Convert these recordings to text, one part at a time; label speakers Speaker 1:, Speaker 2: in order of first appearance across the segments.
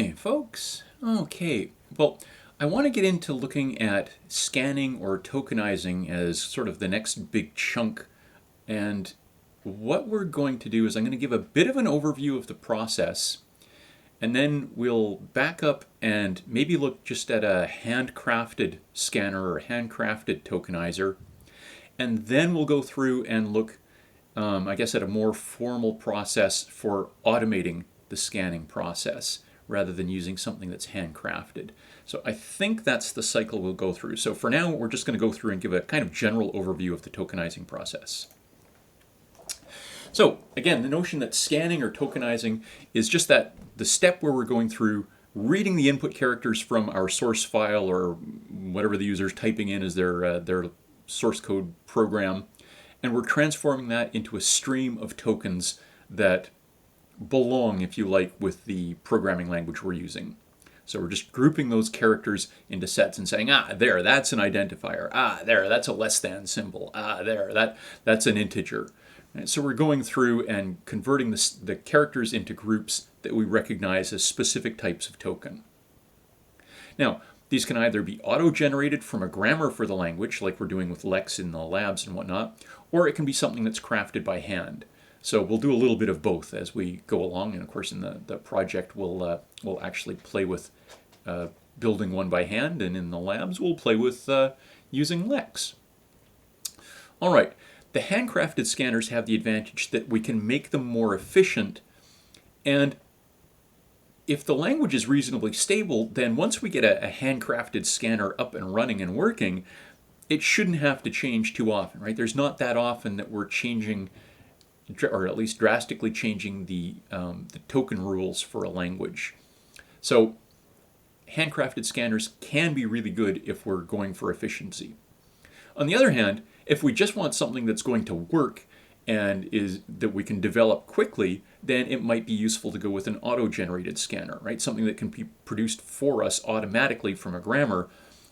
Speaker 1: Hey folks. Okay, well, I want to get into looking at scanning or tokenizing as sort of the next big chunk. And what we're going to do is I'm going to give a bit of an overview of the process, and then we'll back up and maybe look just at a handcrafted scanner or handcrafted tokenizer. And then we'll go through and look, I guess, at a more formal process for automating the scanning process, rather than using something that's handcrafted. So I think that's the cycle we'll go through. So for now, we're just going to go through and give a kind of general overview of the tokenizing process. So again, the notion that scanning or tokenizing is just that the step where we're going through reading the input characters from our source file or whatever the user's typing in as their source code program, and we're transforming that into a stream of tokens that belong, if you like, with the programming language we're using. So we're just grouping those characters into sets and saying, there, that's an identifier. There, that's a less than symbol. There, that's an integer. And so we're going through and converting the characters into groups that we recognize as specific types of token. Now, these can either be auto-generated from a grammar for the language, like we're doing with Lex in the labs and whatnot, or it can be something that's crafted by hand. So we'll do a little bit of both as we go along, and of course in the project we'll actually play with building one by hand, and in the labs we'll play with using Lex. All right, the handcrafted scanners have the advantage that we can make them more efficient, and if the language is reasonably stable, then once we get a handcrafted scanner up and running and working, it shouldn't have to change too often, right? There's not that often that we're changing, or at least drastically changing the token rules for a language. So handcrafted scanners can be really good if we're going for efficiency. On the other hand, if we just want something that's going to work and that we can develop quickly, then it might be useful to go with an auto-generated scanner, right? Something that can be produced for us automatically from a grammar,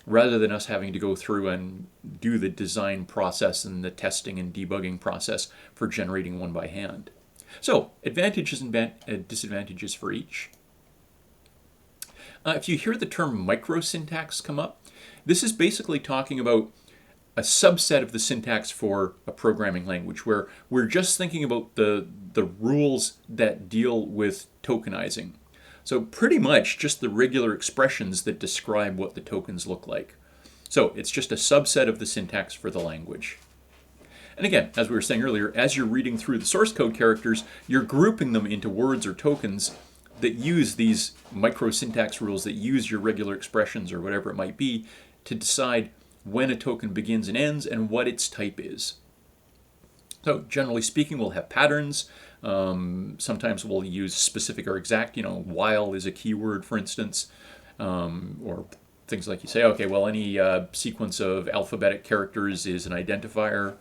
Speaker 1: rather than us having to go through and do the design process and the testing and debugging process for generating one by hand. So, advantages and disadvantages for each. If you hear the term microsyntax come up, this is basically talking about a subset of the syntax for a programming language, where we're just thinking about the rules that deal with tokenizing. So pretty much just the regular expressions that describe what the tokens look like. So it's just a subset of the syntax for the language. And again, as we were saying earlier, as you're reading through the source code characters, you're grouping them into words or tokens that use these microsyntax rules, that use your regular expressions or whatever it might be, to decide when a token begins and ends and what its type is. So generally speaking, we'll have patterns. Sometimes we'll use specific or exact, while is a keyword, for instance, or things like you say, okay, well, any sequence of alphabetic characters is an identifier.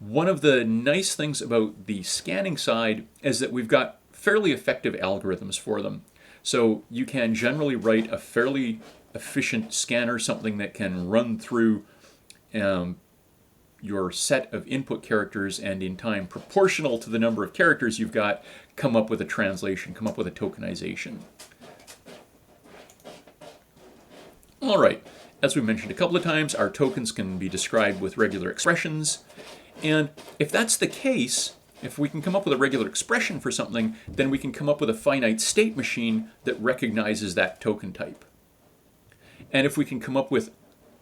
Speaker 1: One of the nice things about the scanning side is that we've got fairly effective algorithms for them. So you can generally write a fairly efficient scanner, something that can run through your set of input characters, and in time proportional to the number of characters you've got, come up with a translation, come up with a tokenization. All right, as we mentioned a couple of times, our tokens can be described with regular expressions, and if that's the case, if we can come up with a regular expression for something, then we can come up with a finite state machine that recognizes that token type. And if we can come up with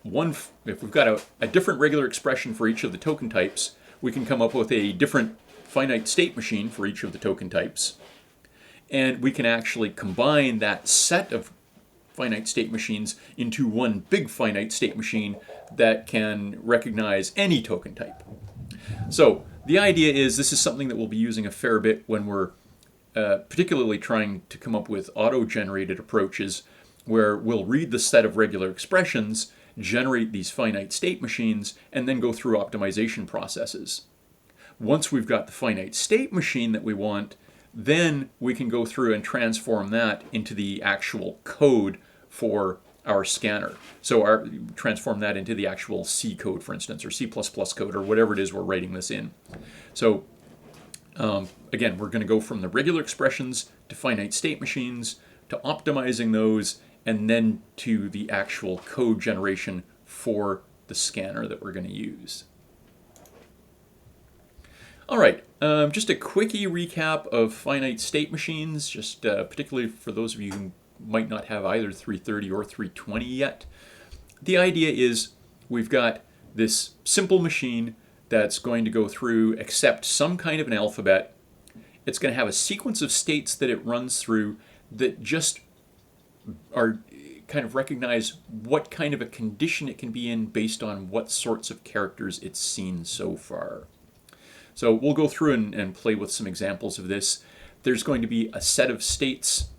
Speaker 1: if we've got a different regular expression for each of the token types, we can come up with a different finite state machine for each of the token types. And we can actually combine that set of finite state machines into one big finite state machine that can recognize any token type. So the idea is this is something that we'll be using a fair bit when we're particularly trying to come up with auto-generated approaches, where we'll read the set of regular expressions, generate these finite state machines, and then go through optimization processes. Once we've got the finite state machine that we want, then we can go through and transform that into the actual code for our scanner. So transform that into the actual C code, for instance, or C++ code, or whatever it is we're writing this in. So Again, we're going to go from the regular expressions to finite state machines, to optimizing those, and then to the actual code generation for the scanner that we're going to use. All right, just a quickie recap of finite state machines, just particularly for those of you who might not have either 330 or 320 yet. The idea is we've got this simple machine that's going to go through, accept some kind of an alphabet. It's going to have a sequence of states that it runs through that just are kind of recognize what kind of a condition it can be in based on what sorts of characters it's seen so far. So we'll go through and play with some examples of this. There's going to be a set of states.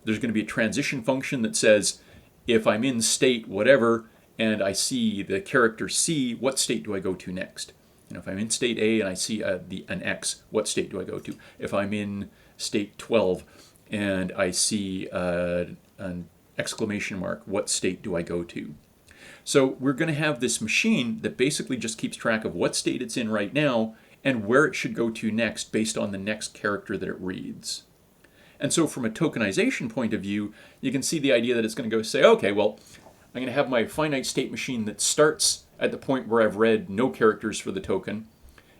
Speaker 1: There's going to be a transition function that says, if I'm in state whatever, and I see the character C, what state do I go to next? And if I'm in state A and I see an X, what state do I go to? If I'm in state 12 and I see an exclamation mark, what state do I go to? So we're going to have this machine that basically just keeps track of what state it's in right now and where it should go to next based on the next character that it reads. And so from a tokenization point of view, you can see the idea that it's going to go say, okay, well, I'm going to have my finite state machine that starts at the point where I've read no characters for the token.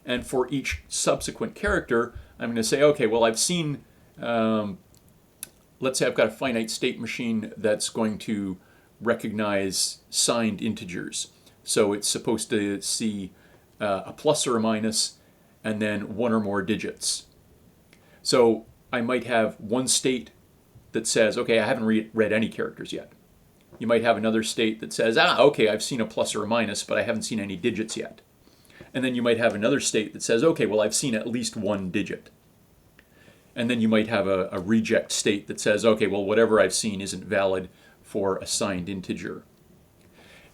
Speaker 1: And for each subsequent character, I'm going to say, okay, well, I've seen, let's say I've got a finite state machine that's going to recognize signed integers. So it's supposed to see a plus or a minus and then one or more digits. So I might have one state that says, okay, I haven't read any characters yet. You might have another state that says, okay, I've seen a plus or a minus, but I haven't seen any digits yet. And then you might have another state that says, okay, well, I've seen at least one digit. And then you might have a reject state that says, okay, well, whatever I've seen isn't valid for a signed integer.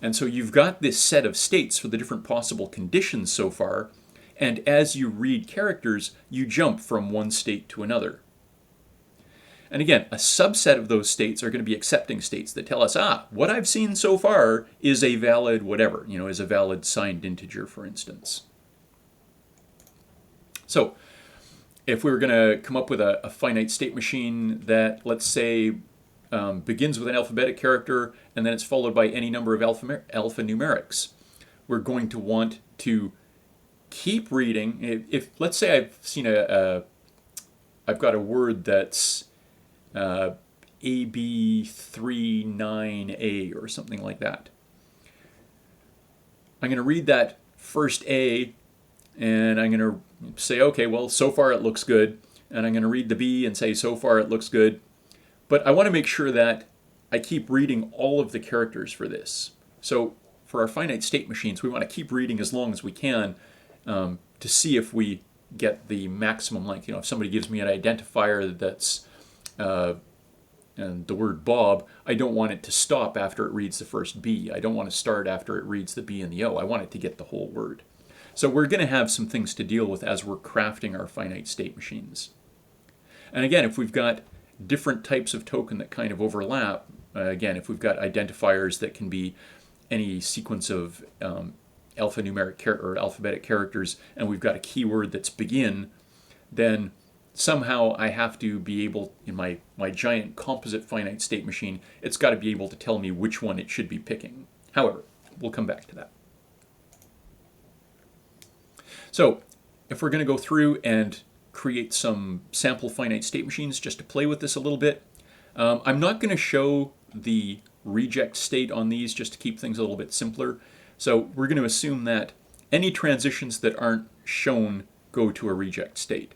Speaker 1: And so you've got this set of states for the different possible conditions so far, and as you read characters, you jump from one state to another. And again, a subset of those states are going to be accepting states that tell us, what I've seen so far is a valid whatever, is a valid signed integer, for instance. So if we were going to come up with a finite state machine that, let's say, begins with an alphabetic character and then it's followed by any number of alphanumerics, we're going to want to keep reading. If let's say I've seen I've got a word that's AB39A or something like that. I'm going to read that first A and I'm going to say, okay, well, so far it looks good. And I'm going to read the B and say, so far it looks good. But I want to make sure that I keep reading all of the characters for this. So for our finite state machines, we want to keep reading as long as we can to see if we get the maximum length. If somebody gives me an identifier that's and the word Bob, I don't want it to stop after it reads the first B. I don't want to start after it reads the B and the O. I want it to get the whole word. So we're going to have some things to deal with as we're crafting our finite state machines. And again, if we've got different types of token that kind of overlap, again, if we've got identifiers that can be any sequence of alphanumeric or alphabetic characters, and we've got a keyword that's begin, then somehow I have to be able, in my giant composite finite state machine, it's got to be able to tell me which one it should be picking. However, we'll come back to that. So if we're going to go through and create some sample finite state machines just to play with this a little bit, I'm not going to show the reject state on these just to keep things a little bit simpler. So we're going to assume that any transitions that aren't shown go to a reject state.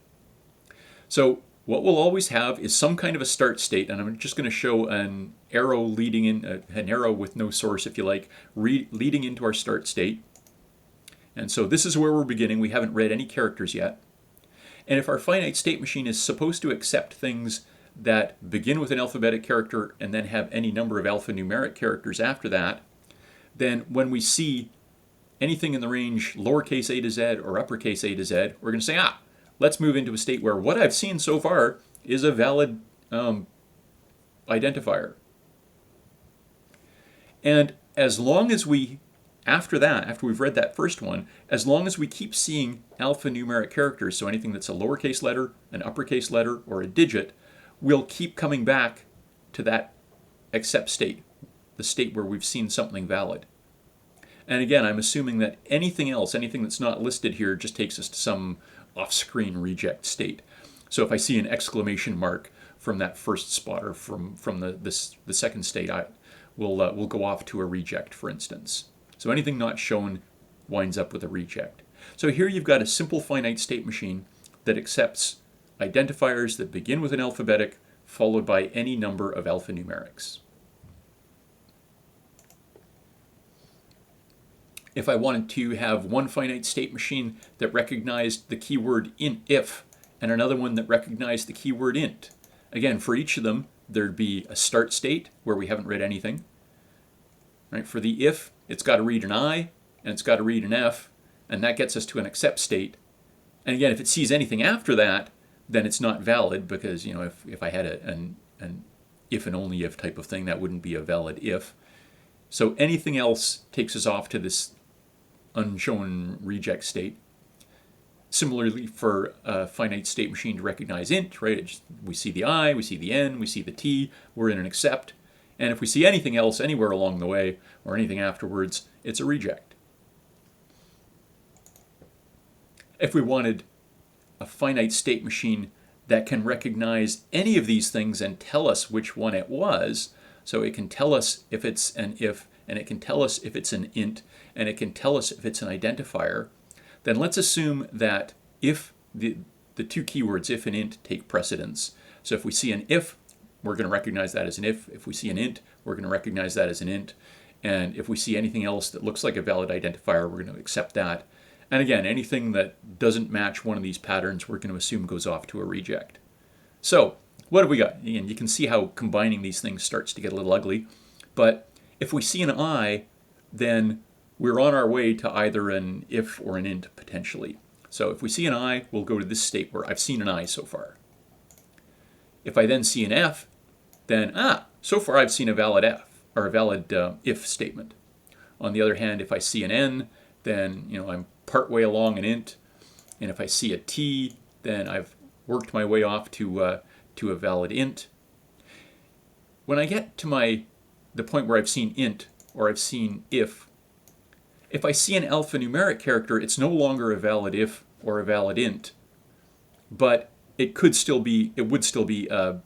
Speaker 1: So what we'll always have is some kind of a start state, and I'm just going to show an arrow leading in, an arrow with no source, if you like, leading into our start state. And so this is where we're beginning. We haven't read any characters yet. And if our finite state machine is supposed to accept things that begin with an alphabetic character and then have any number of alphanumeric characters after that, then when we see anything in the range lowercase a to z or uppercase a to z, we're going to say, let's move into a state where what I've seen so far is a valid identifier. And as long as we after that, after we've read that first one, as long as we keep seeing alphanumeric characters, so anything that's a lowercase letter, an uppercase letter, or a digit, we'll keep coming back to that accept state, the state where we've seen something valid. And again, I'm assuming that anything else, anything that's not listed here, just takes us to some off-screen reject state. So if I see an exclamation mark from that first spot or from the second state, we'll go off to a reject, for instance. So anything not shown winds up with a reject. So here you've got a simple finite state machine that accepts identifiers that begin with an alphabetic followed by any number of alphanumerics. If I wanted to have one finite state machine that recognized the keyword if and another one that recognized the keyword int, again, for each of them, there'd be a start state where we haven't read anything. Right? For the if, it's got to read an I, and it's got to read an F, and that gets us to an accept state. And again, if it sees anything after that, then it's not valid, because if I had an if and only if type of thing, that wouldn't be a valid if. So anything else takes us off to this unshown reject state. Similarly, for a finite state machine to recognize int, right? We see the I, we see the N, we see the T, we're in an accept. And if we see anything else anywhere along the way, or anything afterwards, it's a reject. If we wanted a finite state machine that can recognize any of these things and tell us which one it was, so it can tell us if it's an if, and it can tell us if it's an int, and it can tell us if it's an identifier, then let's assume that if the two keywords if and int take precedence. So if we see an if, we're going to recognize that as an if. If we see an int, we're going to recognize that as an int. And if we see anything else that looks like a valid identifier, we're going to accept that. And again, anything that doesn't match one of these patterns, we're going to assume goes off to a reject. So what have we got? And you can see how combining these things starts to get a little ugly. But if we see an I, then we're on our way to either an if or an int potentially. So if we see an I, we'll go to this state where I've seen an I so far. If I then see an F, then so far I've seen a valid F, or a valid if statement. On the other hand, if I see an N, then I'm partway along an int, and if I see a T, then I've worked my way off to a valid int. When I get to the point where I've seen int or I've seen if I see an alphanumeric character, it's no longer a valid if or a valid int, but it would still be a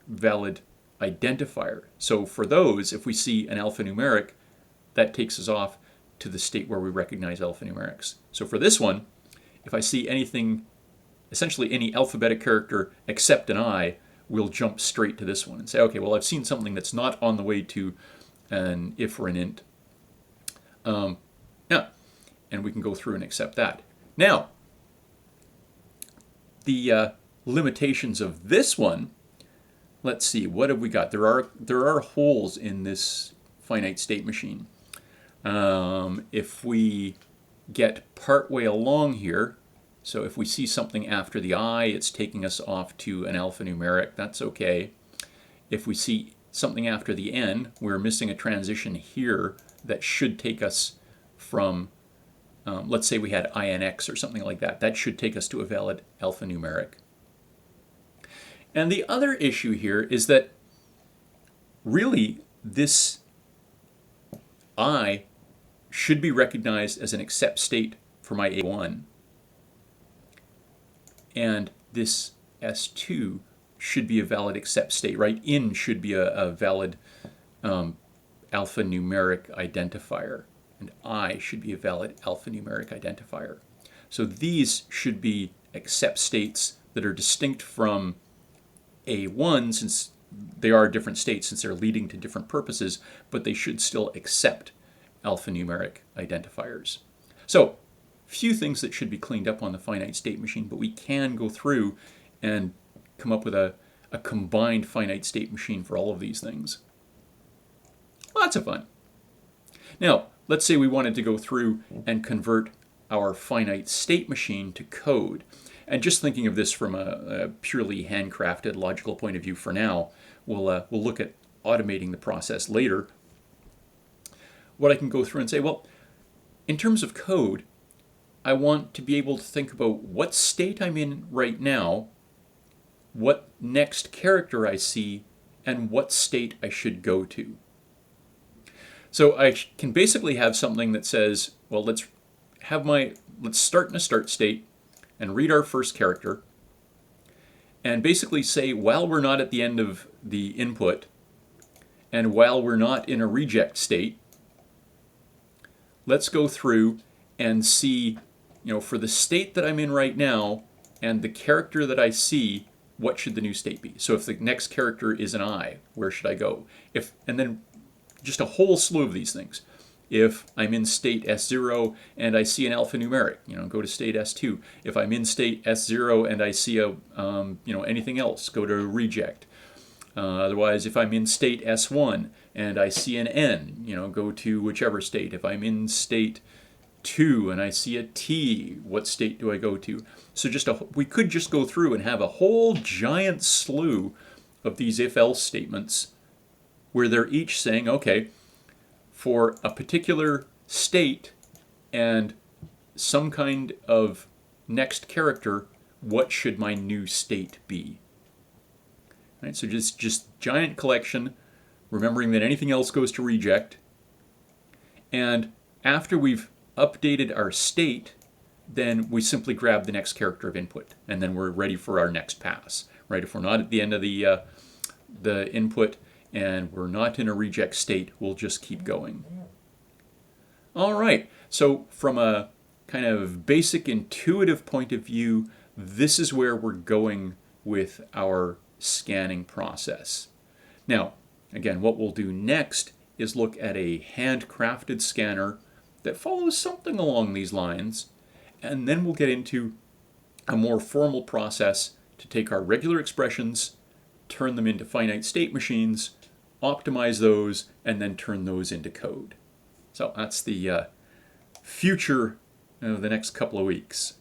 Speaker 1: valid identifier. So for those, if we see an alphanumeric, that takes us off to the state where we recognize alphanumerics. So for this one, if I see anything, essentially any alphabetic character except an I, we'll jump straight to this one and say, okay, well, I've seen something that's not on the way to an if or an int. And we can go through and accept that. Now, the limitations of this one, let's see, what have we got? There are holes in this finite state machine. If we get partway along here, so if we see something after the I, it's taking us off to an alphanumeric, that's okay. If we see something after the N, we're missing a transition here that should take us from, let's say we had INX or something like that. That should take us to a valid alphanumeric. And the other issue here is that really this I should be recognized as an accept state for my A1. And this S2 should be a valid accept state, right? In should be a valid alphanumeric identifier, and I should be a valid alphanumeric identifier. So these should be accept states that are distinct from A1, since they are different states, since they're leading to different purposes, but they should still accept alphanumeric identifiers. So few things that should be cleaned up on the finite state machine, but we can go through and come up with a combined finite state machine for all of these things. Lots of fun. Now, let's say we wanted to go through and convert our finite state machine to code. And just thinking of this from a purely handcrafted logical point of view for now, we'll look at automating the process later. What I can go through and say, well, In terms of code, I want to be able to think about what state I'm in right now, what next character I see, and what state I should go to. So I can basically have something that says, well, let's start in a start state and read our first character, and basically say, while we're not at the end of the input, and while we're not in a reject state, let's go through and see, for the state that I'm in right now and the character that I see, what should the new state be? So if the next character is an I, where should I go? And then just a whole slew of these things. If I'm in state S0 and I see an alphanumeric, go to state S2. If I'm in state S0 and I see anything else, go to reject. Otherwise, if I'm in state S1 and I see an N, go to whichever state. If I'm in state 2 and I see a T, what state do I go to? So we could just go through and have a whole giant slew of these if-else statements where they're each saying, okay, for a particular state and some kind of next character, what should my new state be? Right, so just giant collection, remembering that anything else goes to reject. And after we've updated our state, then we simply grab the next character of input, and then we're ready for our next pass. Right? If we're not at the end of the input and we're not in a reject state, we'll just keep going. All right, so from a kind of basic intuitive point of view, this is where we're going with our scanning process. Now, again, what we'll do next is look at a handcrafted scanner that follows something along these lines, and then we'll get into a more formal process to take our regular expressions, turn them into finite state machines, optimize those, and then turn those into code. So that's the future of the next couple of weeks.